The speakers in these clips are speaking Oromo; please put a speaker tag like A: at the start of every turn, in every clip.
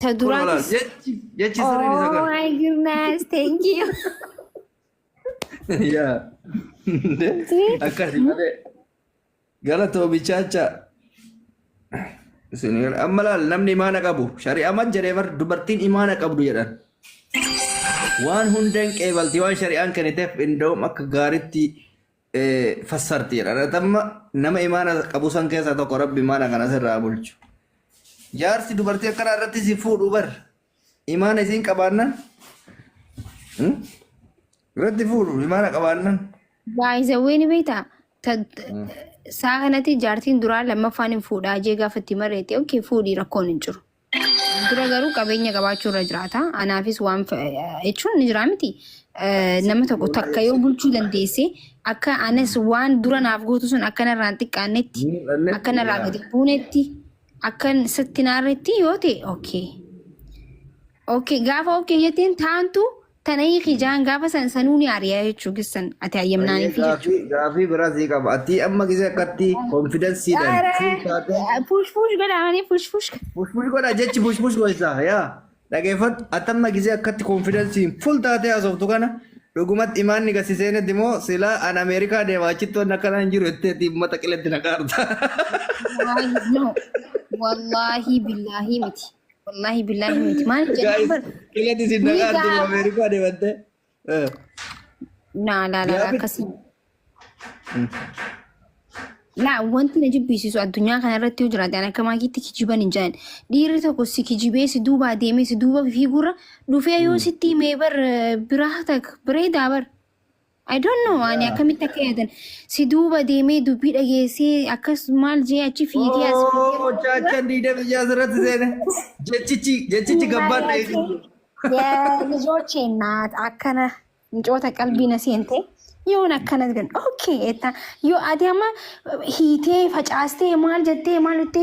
A: Taduraatis.
B: Jechi sirriin isa
A: Oh
B: kana.
A: my goodness, thank you.
B: Yaa. Akkasi malee. Galatoomi chaacha. Amma laal namni imaana qabu. Shari'aman jedhee bar dubartiin imaana qabdu jedhan. Waan hundeen qeebalti waan shari'aan kenniteef inda'um akka gaariitti fassarti jedhan. Amma nama imaana qabu san keessaa tokko rabbi imaana kana sirraa bulchu. Jaarsi dubartii akkana irratti si fuudhu bar. Imaana isiin qabaannan. Irratti fuudhu imaana qabaannan.
A: Baay'isawwee ni beektaa? Saa kanatti jaartiin duraa lammaffaan hin fuudhaa jee gaafatti mareete ookee fuudhii rakkoon hin jiru. Dura garuu qabeenya qabaachuu irra jiraata. Anaafis waan jechuun ni jira miti. Nama tokko takka yoo bulchuu dandeesse akka anas waan dura naaf gootu sun akkanarraan xiqqaannetti akkanarraa gadi buunetti akkan sitti naarretti yoo ta'e ookee. Ookee gaafa ookee jetteen taantu tana hiikijaan gaafa sanuu ni ariyaa jechuu gissan ati ayyamnaanii fi jechuudha.
B: Gaafii biraa sii qaba. Ati amma gisee akkatti konfidensiidhaan
A: push godhaanii push.
B: Push godha jechi push goisa yaa. Dhageeffadhu atamma gisee akkatti konfidensiin full taatee haasoftu kana dhugumatti imaanni gasiseenetti immoo silaa an Ameerikaa deemaa achitti waan akkana hin jiru jetteetii uummata qilletti naqaarta.
A: Wallahi billahi miti. Wallahi billahi miti. Maal jedhan
B: qilletti si naqaarti Ameerikaa deemattee.
A: La akkasii. La wanti na jibbisiisu addunyaa kana irratti yoo jiraate an akka maakiitti kijiban hin jiran. Dhiirri tokko si kijibee si duuba adeemee si duuba fiigurra dhufee yoo sitti himee bar biraa tak bireedaa bar. I don't know ani akkamitti akka yaadan si duuba deemee dubbii dhageessee akkas maal jee achi fiigee as
B: fiigee. Chaachan diidee biyyaa asirratti seene jechichi gabbaan dha'isu.
A: ልጆቼ እናት አከነ እንጮተ ቀልቢነ ሴንቴ የሆነ አከነ ግን ኦኬ እታ ዮ አዲያማ ሂቴ ፈጫስቴ ማል ጀቴ ማልቴ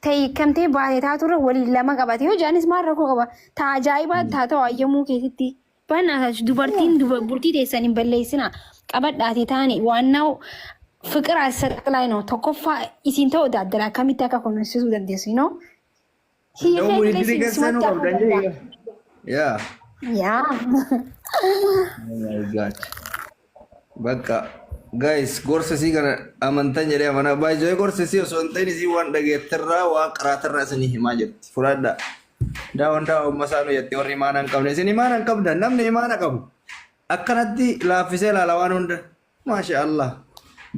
A: ተይ ከምቴ ባየታ ቱረ ወሊ ለማቀባት ዮ ጃኒስ ማረኮ ቀባ ታጃይባ ታተው አየሙ ኬቲ ባናታች ዱበርቲን ዱበርቲ ደሰኒን በለይስና ቀበዳቴ ታኒ ዋናው ፍቅር አሰጥ ላይ ነው ተኮፋ ኢሲን ተወዳደራ ከሚታካ ኮንሲሱ ደንደሲ ነው
B: ነው ሙይዲ ገሰኑ ቀብዳኝ Yeah. Oh my God. Bakka guys, gorsa sii kana amantan jedhee amana baay'ee gorsa sii osoo hin ta'in sii waan dhageettirraa waan qaraatirraa isinii himaa jirti. Fudhadha. Daawwan umma isaanii jettee warri imaana hin qabne isin imaana hin qabdan namni imaana qabu. Akkanatti laaffisee ilaala waan hunda. Maasha Allah.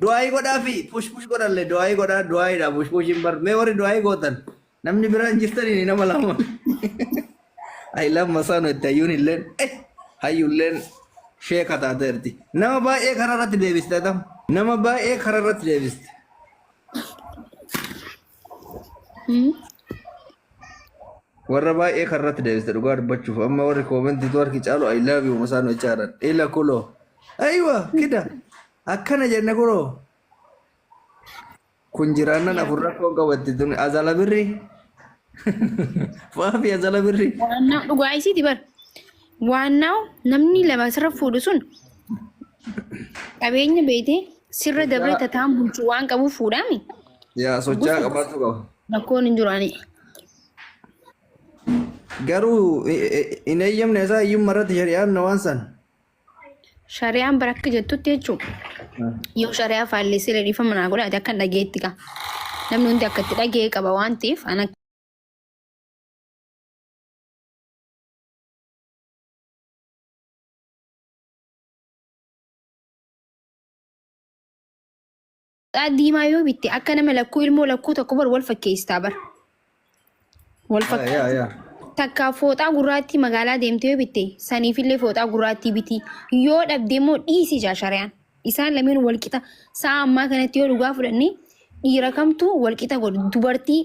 B: Du'aayii godhaa fi push godhallee du'aayii godhaa du'aayiidha push hin bar mee warri du'aayii gootan namni biraan jirtanii nama lama. I love masano ittayuun illeen hayyulleen sheeka taateerti. Nama baay'ee karaa irratti deebiste tam. Nama baay'ee karaa irratti deebiste. Warra baay'ee karaa irratti deebiste dhugaa dubbachuuf amma warri koomentii tu harki caalu I love you masano ichaaran. Ila kuloo. Aywa kida akkana jenne kuloo. Kun jiraannan afurra koon qabatti tun azala birrii. Waafi azala birri.
A: Waannaw dhugaa isiiti bar. Waannaw namni lama sirra fuudhu sun qabeenya beetee sirra dabree tataan bulchuu waan qabu fuudhaami.
B: Yaa socho'aa qabaatu qaba.
A: Rakkoon hin jiraani.
B: Garuu hin eeyyamne isaa iyyuu marratti shari'aan na waan san.
A: Shari'aan barakka jettutti jechuudha. Yoo shari'aa faalleessee dhiifama naa godhaate akka dhageetti qaba. Namni hundi akka itti dhagee qaba waan ta'eef ana diimaa yoo bitte akka nama lakkuu ilmoo lakkuu tokko bar wal fakkeessaa bar. Wal fakkeessaa. Takka fooxaa gurraattii magaalaa deemtee yoo bitte saniifillee fooxaa gurraattii biti yoo dhabdee immoo dhiisi shari'aan. Isaan lameen walqixa sa'a ammaa kanatti yoo dhugaa fudhannee dhiira kamtu walqixa godhu dubartii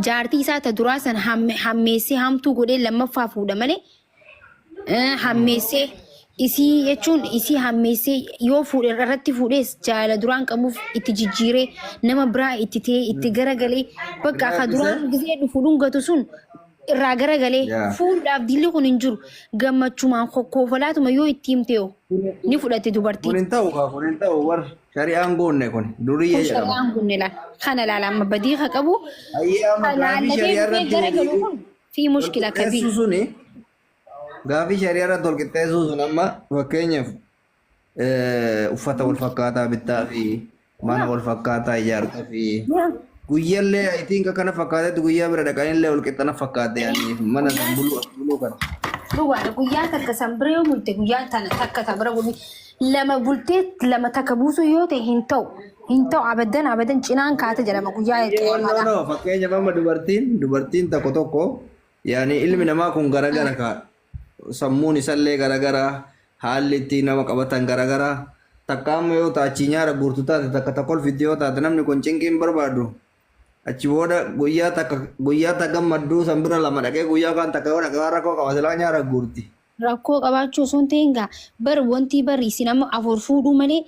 A: jaartii isaa ta duraa san hammeessee hamtuu godhee lammaffaa fuudha malee hammeessee isii jechuun isii hammeessee yoo fuudhe irratti fuudhees jaala duraan qabuuf itti jijjiiree nama biraa itti ta'ee itti garagalee bakka akka duraan gisee dhufu dhungatu sun irraa garagalee fuudhaaf dilli kun hin jiru gammachumaan kokkofalaatuma yoo itti himtee ni fudhatte dubartii.
B: Kun hin ta'u war shari'aan goonne kun durii jedhama.
A: Shari'aan goonne laal kana laala amma badii haa qabu.
B: Ayyee amma gaafii shari'aa irratti
A: في مشكلة كبيرة.
B: Suni gaaffii shari'aa irratti wal qixxeessuu sun amma fakkeenyaaf uffata wal fakkaataa bittaa fi mana wal fakkaataa ijaartaa fi guyyaallee ayitiin kana fakkaatetti guyyaa bira dhaqanillee wal qixxana fakkaate yaani mana san buluu kana.
A: Duwwaadha guyyaa takka sanbiree yoo bulte guyyaa tana takka tabira gumi lama bultee lama takka buusu yoo ta'e hin ta'u abadan cinaan kaata jedhama guyyaa qeemaadha.
B: No fakkeenyaaf amma dubartiin tokko yaani ilmi namaa kun garagara ka sammuun isallee garagara haalli ittiin nama qabatan garagara takka amma yoo taachi nyaara guurtu taate takka takkol fiddi yoo taate namni kun cinqiin barbaadu achi booda guyyaa takka gammadduu sanbira lama dhaqee guyyaa kaan takka yoo dhaqee waan rakkoo qaba silaa nyaara guurti.
A: Rakkoo qabaachuu osoo hin ta'in gaa wanti barri isin amma afur fuudhuu malee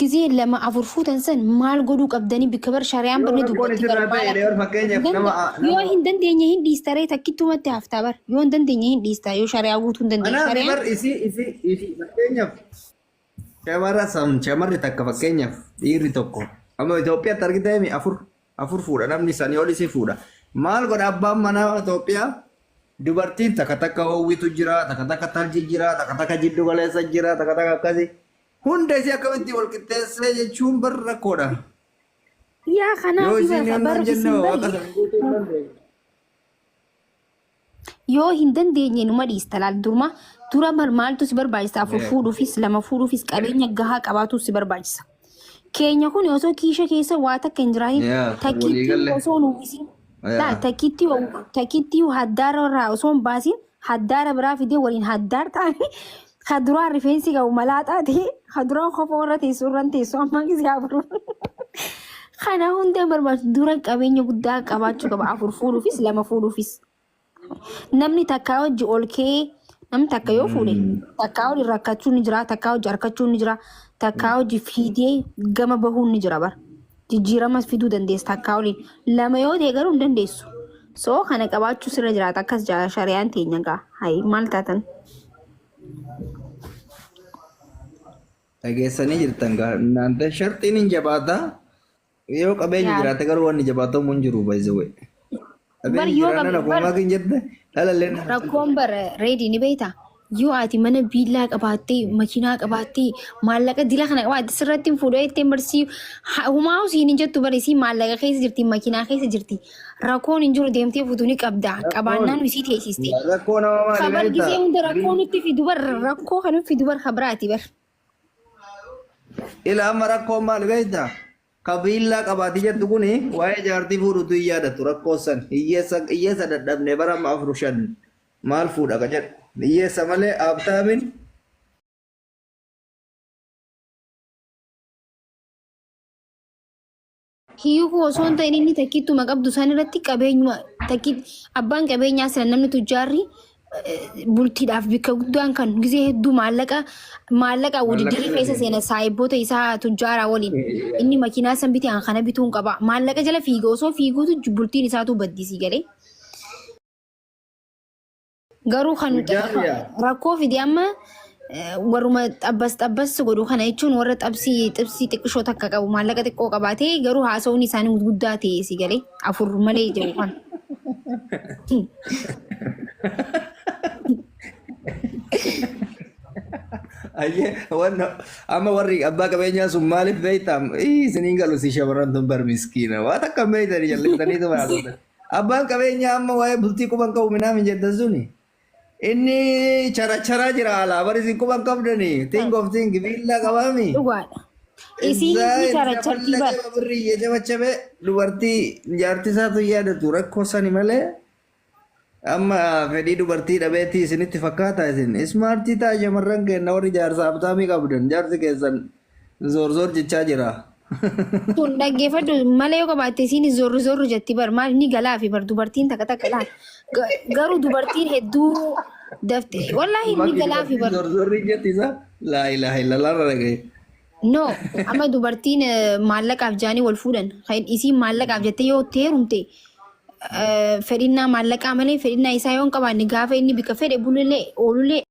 A: gisee lama afur fuutan san maal godhuu qabdanii bikka bar shari'aan barni dubbatti yoo hin dandeenye hin dhiistaree takkittumatti haftaa bar yoo hin dandeenye hin dhiistaa yoo shari'aa guutuu hin dandeenye
B: bar isi fakkeenyaaf shamarri takka fakkeenyaaf dhiirri tokko amma Itoophiyaatti argitee afur fuudha namni sanii ol isii fuudha maal godha abbaan manaa Itoophiyaa dubartiin takka hawwitu jira takka tarji jira takka jiddu galeessa jira takka akkasii hunda isii akkamitti wal qixxeessee jechuun bar rakkoodha.
A: Yaa kanaaf yoo hin dandeenye numa dhiista laal dura maaltu si barbaachisa afur fuudhuufis lama fuudhuufis qabeenya gahaa qabaatu si barbaachisa. Keenya kun osoo kiisha keessa waa takka hin jiraatin takkitti osoo nuufisiin takkitti haddaara irraa osoo hin baasin haddaara biraa fidee waliin haddaar ta'anii haduraa rifeensi qabu malaaxaa ta'e haduraa kofa warra teessoo irraan teessoo amma gisee afur. Kana hunda barbaachisu dura qabeenya guddaa qabaachuu qaba afur fuudhuufis lama fuudhuufis. Namni takkaa hojii ol ka'ee namni takka yoo fuudhe takkaa hojii rakkachuun ni jira takkaa hojii harkachuun ni jira takkaa hojii fiidee gama bahuun ni jira bara. Jijjiiramas fiduu dandeessa takkaa waliin lama yoo ta'e garuu hin dandeessu. So kana qabaachuu sirra jiraata akkas shari'aan teenya gaa hayi maal taatan.
B: Dhageessanii jirtan naanta shartiin hin jabaata yoo qabeenyi jiraate garuu wanni jabaatamu hin jiru baay'ee. Qabeenyi jiraannan akkuma kan jette dhalalleen.
A: Rakkoon bara reedii ni beektaa yoo ati mana biillaa qabaattee makiinaa qabaattee maallaqa dila kana qabaatte sirratti fuudhee ittiin barsiisu humaa usiin hin jettu barisiin maallaqa keessa jirti makiinaa keessa jirti rakkoon hin jiru deemtee fuutuu ni qabda qabaannaan isii teessiste.
B: Rakkoo nama maali
A: beektaa? Kabar gisee hunda rakkoo nutti fidu bar rakkoo kan nutti fidu bar habiraati bar.
B: Ila amma rakkoon maal beektaa? Qabiillaa qabaati jettu kuni waa'ee jaartii fuudhutu hin yaadatu rakkoo san hiyyeessa dadhabne bara amma afur shan maal fuudha ka jedhu hiyyeessa malee abtaamin
A: hiyyuu osoo hin ta'in inni takkittuma qabdu san irratti qabeenyuma abbaan qabeenyaa sana namni tujjaarri bultiidhaaf bikka guddaan kan gisee hedduu maallaqa waliin keessa seena saayiboota isaa tujjaaraa waliin inni makiinaa san bitee kana bituun qaba maallaqa jala fiiga osoo fiiguutu bultiin isaatu baddisii galee garuu kan rakkoo fide amma warruma xabbas godhu kana jechuun warra xibsii xiqqishoo takka qabu maallaqa xiqqoo qabaatee garuu haasawuun isaanii guddaa ta'e si galee afur malee jedhu kan.
B: Amma warri abbaa qabeenyaa sun maaliif beektaa? Isiniin galu si shamarran tun bar miskiina. Waan akka beektanii jallisanii tumaatota. Abbaan qabeenyaa amma waa'ee bultii quban qabu minaaf hin jettan suni. Inni charaa jira alaa bari isin quban qabdanii. Think of think biillaa qabaami.
A: Dhugaadha. Isin charachartii bara.
B: Birrii jabachabee dubartii jaartii isaatu yaadatu rakkoo sani malee. Amma fedhii dubartii dhabeetii isinitti fakkaata isin ismaartii ta'a shamarran kenna warri jaarsa abtaamii qabdan jaarsi keessan zoor jechaa jira.
A: Kun dhaggeeffadhu malee yoo qabaatte isin zoor jetti bar maal ni galaa fi bar dubartiin takka laal garuu dubartiin hedduu dafte wallaahi ni galaa fi bar.
B: Zoor jetti isa laa ilaaha illallah ragee.
A: No amma dubartiin maallaqaaf jaanii wal fuudhan isiin maallaqaaf jettee yoo teerumte. Fedhinnaa maallaqaa malee fedhinnaa isaa yoo hin qabaanne gaafa inni bika fedhe bulullee oolullee